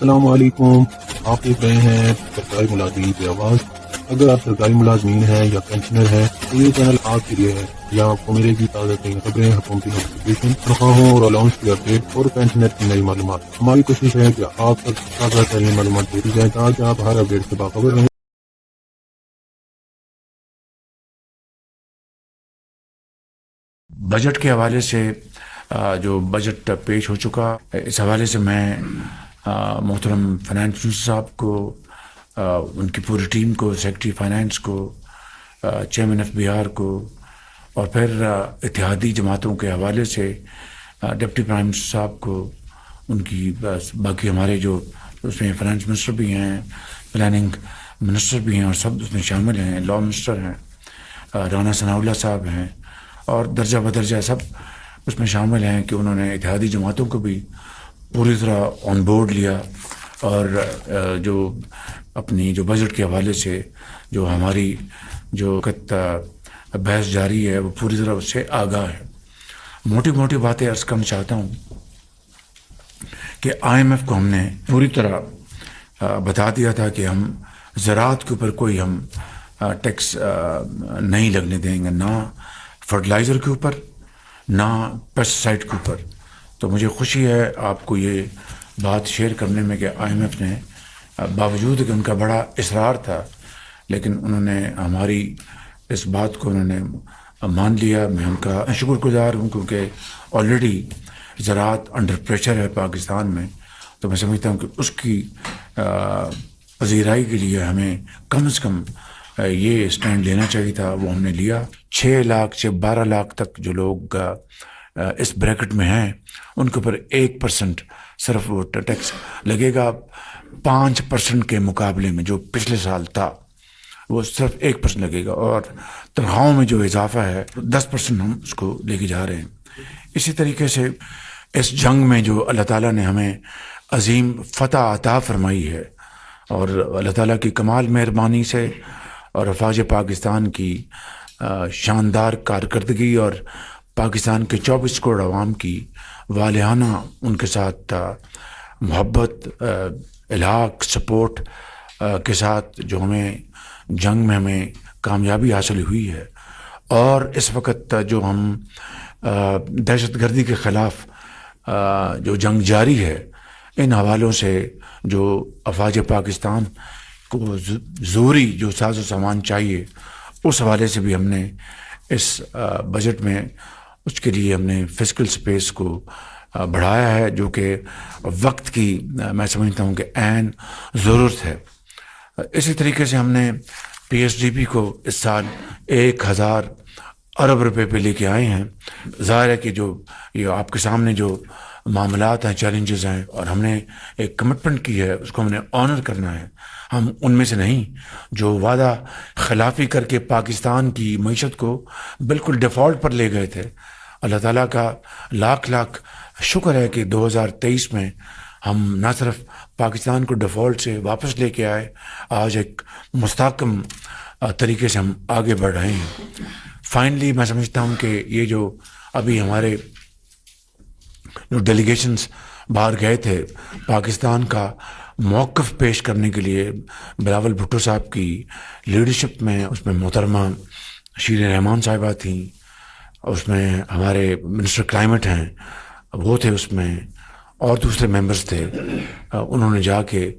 السلام علیکم، آپ دیکھ رہے ہیں سرکاری ملازمین کی آواز۔ اگر آپ سرکاری ملازمین ہیں یا پینشنر ہیں تو یہ چینل آپ کے لیے ہے۔ یہاں آپ کو ملے گی تازہ ترین خبریں، حکومتی نوٹیفکیشن، تنخواہوں اور الاؤنس کی اپڈیٹ اور پینشنر کی نئی معلومات۔ ہماری کوشش ہے کہ آپ تک تازہ ترین معلومات دیتی جائیں تاکہ آپ ہر اپڈیٹ سے باخبر رہیں۔ بجٹ کے حوالے سے جو بجٹ پیش ہو چکا، اس حوالے سے میں محترم فائنانس منسٹر صاحب کو، ان کی پوری ٹیم کو، سیکرٹری فائنانس کو، چیئرمین ایف بی آر کو، اور پھر اتحادی جماعتوں کے حوالے سے ڈپٹی پرائم منسٹر صاحب کو، ان کی باقی ہمارے جو اس میں فائنانس منسٹر بھی ہیں، پلاننگ منسٹر بھی ہیں، اور سب اس میں شامل ہیں، لاء منسٹر ہیں، رانا ثناء اللہ صاحب ہیں، اور درجہ بدرجہ سب اس میں شامل ہیں کہ انہوں نے اتحادی جماعتوں کو بھی پوری طرح آن بورڈ لیا، اور جو اپنی جو بجٹ کے حوالے سے جو ہماری جو بحث جاری ہے وہ پوری طرح اس سے آگاہ ہے۔ موٹی موٹی باتیں عرض کرنا چاہتا ہوں کہ آئی ایم ایف کو ہم نے پوری طرح بتا دیا تھا کہ ہم زراعت کے اوپر کوئی ہم ٹیکس نہیں لگنے دیں گے، نہ فرٹیلائزر کے اوپر، نہ پیسٹیسائڈ کے اوپر۔ تو مجھے خوشی ہے آپ کو یہ بات شیئر کرنے میں کہ آئی ایم ایف نے باوجود کہ ان کا بڑا اصرار تھا، لیکن انہوں نے ہماری اس بات کو انہوں نے مان لیا۔ میں ان کا شکر گزار ہوں، کیونکہ آلریڈی زراعت انڈر پریشر ہے پاکستان میں، تو میں سمجھتا ہوں کہ اس کی پذیرائی کے لیے ہمیں کم از کم یہ اسٹینڈ لینا چاہیے تھا، وہ ہم نے لیا۔ 6 لاکھ سے 12 لاکھ تک جو لوگ اس بریکٹ میں ہیں ان کے اوپر 1% صرف وہ ٹیکس لگے گا، 5% کے مقابلے میں جو پچھلے سال تھا وہ صرف 1% لگے گا، اور تنخواہوں میں جو اضافہ ہے 10% ہم اس کو لے کے جا رہے ہیں۔ اسی طریقے سے اس جنگ میں جو اللہ تعالیٰ نے ہمیں عظیم فتح عطا فرمائی ہے، اور اللہ تعالیٰ کی کمال مہربانی سے اور افواج پاکستان کی شاندار کارکردگی اور پاکستان کے 24 کروڑ عوام کی والہانہ ان کے ساتھ محبت، الحاق، سپورٹ کے ساتھ جو ہمیں جنگ میں ہمیں کامیابی حاصل ہوئی ہے، اور اس وقت جو ہم دہشت گردی کے خلاف جو جنگ جاری ہے، ان حوالوں سے جو افواج پاکستان کو زوری جو ساز و سامان چاہیے، اس حوالے سے بھی ہم نے اس بجٹ میں اس کے لیے ہم نے فسکل سپیس کو بڑھایا ہے، جو کہ وقت کی میں سمجھتا ہوں کہ عین ضرورت ہے۔ اسی طریقے سے ہم نے پی ایس ڈی پی کو اس سال 1000 ارب روپے پہ لے کے آئے ہیں۔ ظاہر ہے کہ جو یہ آپ کے سامنے جو معاملات ہیں، چیلنجز ہیں، اور ہم نے ایک کمٹمنٹ کی ہے، اس کو ہم نے آنر کرنا ہے۔ ہم ان میں سے نہیں جو وعدہ خلافی کر کے پاکستان کی معیشت کو بالکل ڈیفالٹ پر لے گئے تھے۔ اللہ تعالیٰ کا لاکھ لاکھ شکر ہے کہ 2023 میں ہم نہ صرف پاکستان کو ڈیفالٹ سے واپس لے کے آئے، آج ایک مستحکم طریقے سے ہم آگے بڑھ رہے ہیں۔ فائنلی میں سمجھتا ہوں کہ یہ جو ابھی ہمارے جو ڈیلیگیشنز باہر گئے تھے پاکستان کا موقف پیش کرنے کے لیے، بلاول بھٹو صاحب کی لیڈرشپ میں، اس میں محترمہ شیریں رحمان صاحبہ تھیں، اس میں ہمارے منسٹر کلائمیٹ ہیں وہ تھے، اس میں اور دوسرے ممبرز تھے۔ انہوں نے جا کے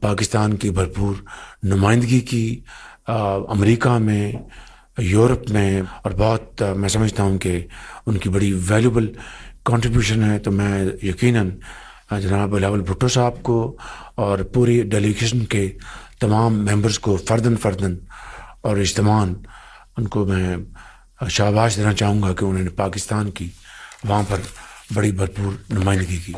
پاکستان کی بھرپور نمائندگی کی، امریکہ میں، یورپ میں، اور بہت میں سمجھتا ہوں کہ ان کی بڑی ویلیوبل کنٹریبیوشن ہے۔ تو میں یقیناً جناب بلاول بھٹو صاحب کو اور پوری ڈیلیگیشن کے تمام ممبرز کو فرداً اور اجتماعاً ان کو میں شاباش دینا چاہوں گا کہ انہوں نے پاکستان کی وہاں پر بڑی بھرپور نمائندگی کی۔